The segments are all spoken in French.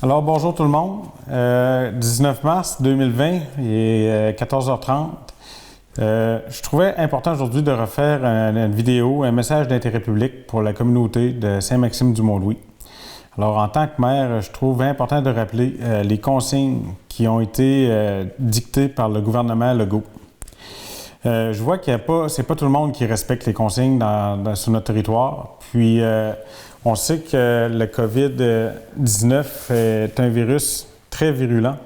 Alors, bonjour tout le monde. 19 mars 2020, il est 14h30. Je trouvais important aujourd'hui de refaire une vidéo, un message d'intérêt public pour la communauté de Saint-Maxime-du-Mont-Louis. Alors, en tant que maire, je trouve important de rappeler les consignes qui ont été dictées par le gouvernement Legault. Je vois qu'il n'y a pas, c'est pas tout le monde qui respecte les consignes sur notre territoire. Puis, on sait que le COVID-19 est un virus très virulent.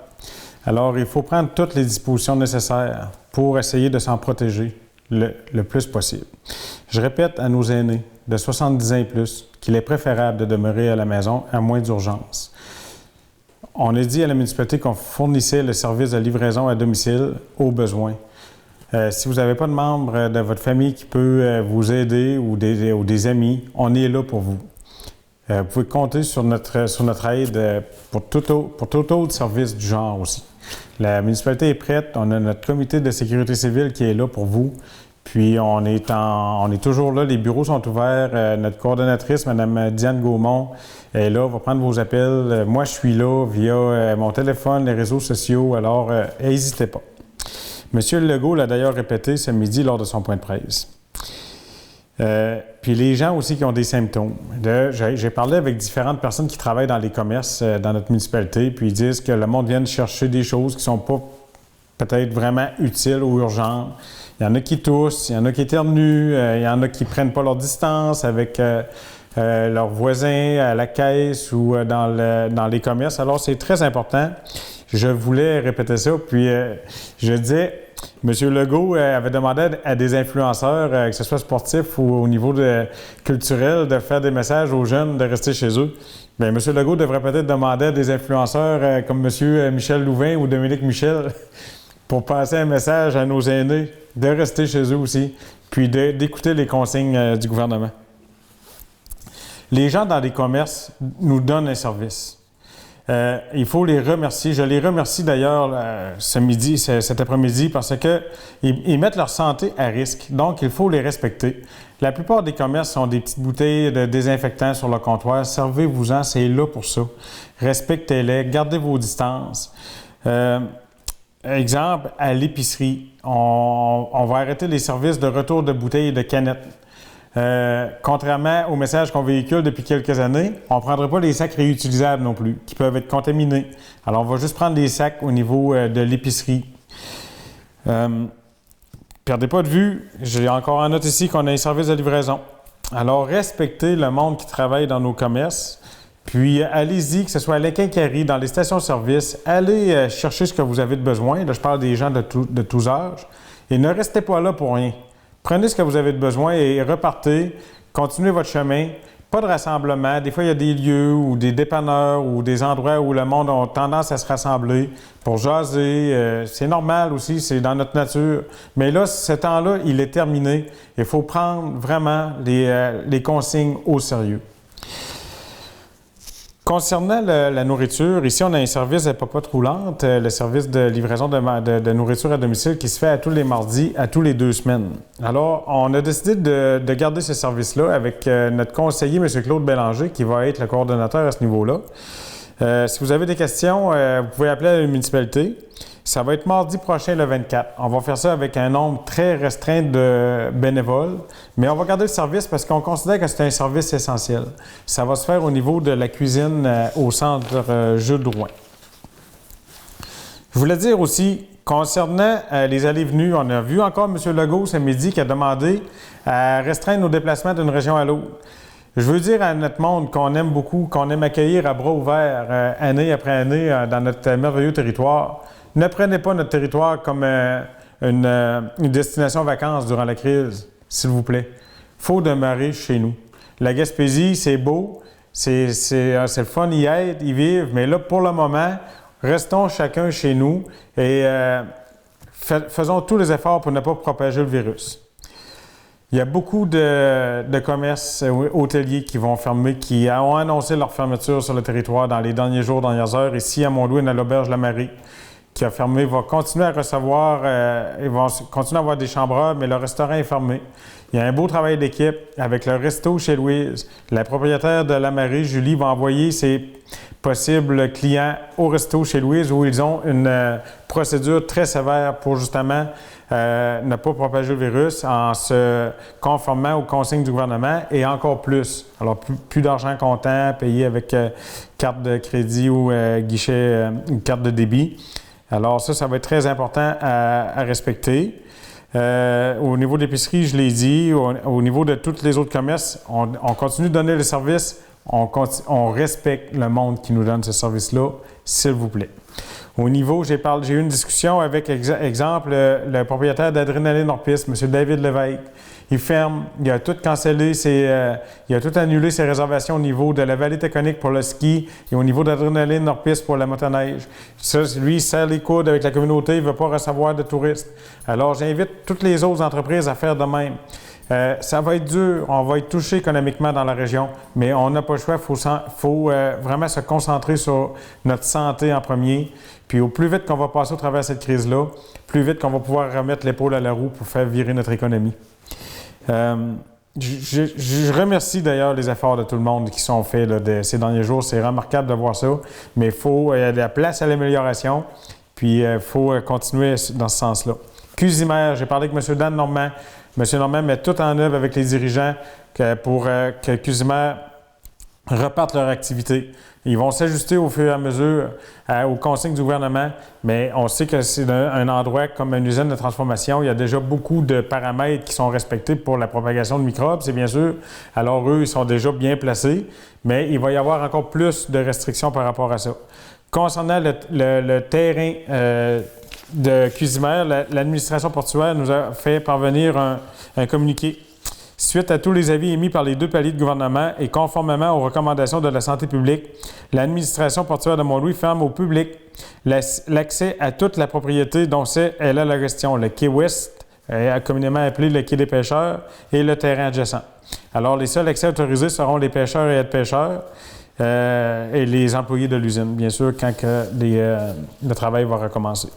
Alors, il faut prendre toutes les dispositions nécessaires pour essayer de s'en protéger le plus possible. Je répète à nos aînés de 70 ans et plus qu'il est préférable de demeurer à la maison à moins d'urgence. On a dit à la municipalité qu'on fournissait le service de livraison à domicile aux besoins. Si vous n'avez pas de membre de votre famille qui peut vous aider ou des amis, on est là pour vous. Vous pouvez compter sur notre aide pour tout autre service du genre aussi. La municipalité est prête, on a notre comité de sécurité civile qui est là pour vous. Puis on est toujours là, les bureaux sont ouverts. Notre coordonnatrice, Mme Diane Gaumont, est là, va prendre vos appels. Moi, je suis là via mon téléphone, les réseaux sociaux, alors n'hésitez pas. M. Legault l'a d'ailleurs répété ce midi lors de son point de presse. Puis les gens aussi qui ont des symptômes. J'ai parlé avec différentes personnes qui travaillent dans les commerces dans notre municipalité, puis ils disent que le monde vient chercher des choses qui ne sont pas peut-être vraiment utiles ou urgentes. Il y en a qui toussent, il y en a qui éternuent, il y en a qui ne prennent pas leur distance avec leurs voisins à la caisse ou dans les commerces. Alors, c'est très important. Je voulais répéter ça, puis je disais, M. Legault avait demandé à des influenceurs, que ce soit sportif ou au niveau culturel, de faire des messages aux jeunes de rester chez eux. Bien, M. Legault devrait peut-être demander à des influenceurs comme M. Michel Louvain ou Dominique Michel pour passer un message à nos aînés de rester chez eux aussi, puis d'écouter les consignes du gouvernement. Les gens dans les commerces nous donnent un service. Il faut les remercier. Je les remercie d'ailleurs cet après-midi parce qu'ils mettent leur santé à risque. Donc, il faut les respecter. La plupart des commerces ont des petites bouteilles de désinfectants sur le comptoir. Servez-vous-en, c'est là pour ça. Respectez-les, gardez vos distances. Exemple, à l'épicerie, on va arrêter les services de retour de bouteilles et de canettes. Contrairement au message qu'on véhicule depuis quelques années, on ne prendra pas les sacs réutilisables non plus, qui peuvent être contaminés. Alors, on va juste prendre des sacs au niveau de l'épicerie. Perdez pas de vue, j'ai encore en note ici qu'on a un service de livraison. Alors, respectez le monde qui travaille dans nos commerces. Puis, allez-y, que ce soit à la quincaillerie, dans les stations-service, allez chercher ce que vous avez de besoin. Là, je parle des gens de tous âges. Et ne restez pas là pour rien. Prenez ce que vous avez de besoin et repartez. Continuez votre chemin. Pas de rassemblement. Des fois, il y a des lieux ou des dépanneurs ou des endroits où le monde a tendance à se rassembler pour jaser. C'est normal aussi, c'est dans notre nature. Mais là, ce temps-là, il est terminé. Il faut prendre vraiment les consignes au sérieux. Concernant la nourriture, ici, on a un service de popote roulante, le service de livraison de nourriture à domicile qui se fait à tous les mardis, à tous les 2 semaines. Alors, on a décidé de garder ce service-là avec notre conseiller, M. Claude Bélanger, qui va être le coordonnateur à ce niveau-là. Si vous avez des questions, vous pouvez appeler à la municipalité. Ça va être mardi prochain, le 24. On va faire ça avec un nombre très restreint de bénévoles, mais on va garder le service parce qu'on considère que c'est un service essentiel. Ça va se faire au niveau de la cuisine au centre Jules Drouin. Je voulais dire aussi, concernant les allées-venues, on a vu encore M. Legault ce midi qui a demandé à restreindre nos déplacements d'une région à l'autre. Je veux dire à notre monde qu'on aime beaucoup, qu'on aime accueillir à bras ouverts année après année dans notre merveilleux territoire. Ne prenez pas notre territoire comme une destination vacances durant la crise, s'il vous plaît. Il faut demeurer chez nous. La Gaspésie, c'est beau, c'est le fun y être, y vivre, mais là, pour le moment, restons chacun chez nous et faisons tous les efforts pour ne pas propager le virus. Il y a beaucoup de commerces hôteliers qui vont fermer, qui ont annoncé leur fermeture sur le territoire dans les derniers jours, dernières heures, ici à Mont-Louis, à l'auberge La Marie. qui a fermé, va continuer à recevoir, ils vont continuer à avoir des chambres, mais le restaurant est fermé. Il y a un beau travail d'équipe avec le resto chez Louise. La propriétaire de la Marie, Julie, va envoyer ses possibles clients au resto chez Louise où ils ont une procédure très sévère pour justement ne pas propager le virus en se conformant aux consignes du gouvernement et encore plus. Alors, plus d'argent comptant, payé avec carte de crédit ou guichet, carte de débit. Alors ça va être très important à respecter. Au niveau de l'épicerie, je l'ai dit, au niveau de tous les autres commerces, on continue de donner le service, on respecte le monde qui nous donne ce service-là, s'il vous plaît. Au niveau, j'ai eu une discussion avec, exemple, le propriétaire d'Adrénaline Hors-Piste, M. David Lévesque. Il ferme, il a tout cancellé, il a tout annulé ses réservations au niveau de la vallée taconique pour le ski et au niveau d'Adrénaline Hors-Piste pour la motoneige. Ça, lui, il serre les coudes avec la communauté, il ne veut pas recevoir de touristes. Alors, j'invite toutes les autres entreprises à faire de même. Ça va être dur, on va être touché économiquement dans la région, mais on n'a pas le choix, il faut vraiment se concentrer sur notre santé en premier. Puis au plus vite qu'on va passer au travers de cette crise-là, plus vite qu'on va pouvoir remettre l'épaule à la roue pour faire virer notre économie. Je remercie d'ailleurs les efforts de tout le monde qui sont faits là, ces derniers jours. C'est remarquable de voir ça, mais il y a de la place à l'amélioration, puis il faut continuer dans ce sens-là. Cuisimaire, j'ai parlé avec M. Dan Normand. M. Normand met tout en œuvre avec les dirigeants pour que Cuisimaire repartent leur activité. Ils vont s'ajuster au fur et à mesure aux consignes du gouvernement, mais on sait que c'est un endroit comme une usine de transformation. Il y a déjà beaucoup de paramètres qui sont respectés pour la propagation de microbes, c'est bien sûr. Alors eux, ils sont déjà bien placés, mais il va y avoir encore plus de restrictions par rapport à ça. Concernant le terrain de Cuisimaire, l'administration portuaire nous a fait parvenir un communiqué. Suite à tous les avis émis par les deux paliers de gouvernement et conformément aux recommandations de la santé publique, l'administration portuaire de Mont-Louis ferme au public l'accès à toute la propriété dont elle a la gestion, le quai Ouest, communément appelé le quai des pêcheurs, et le terrain adjacent. Alors, les seuls accès autorisés seront les pêcheurs et aides-pêcheurs et les employés de l'usine, bien sûr, quand le travail va recommencer.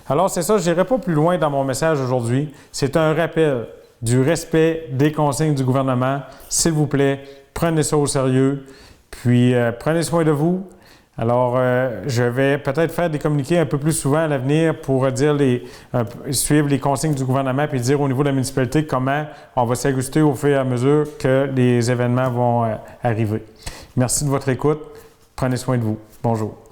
Alors, c'est ça, je n'irai pas plus loin dans mon message aujourd'hui. C'est un rappel du respect des consignes du gouvernement. S'il vous plaît, prenez ça au sérieux, puis prenez soin de vous. Alors, je vais peut-être faire des communiqués un peu plus souvent à l'avenir pour dire suivre les consignes du gouvernement puis dire au niveau de la municipalité comment on va s'ajuster au fur et à mesure que les événements vont arriver. Merci de votre écoute. Prenez soin de vous. Bonjour.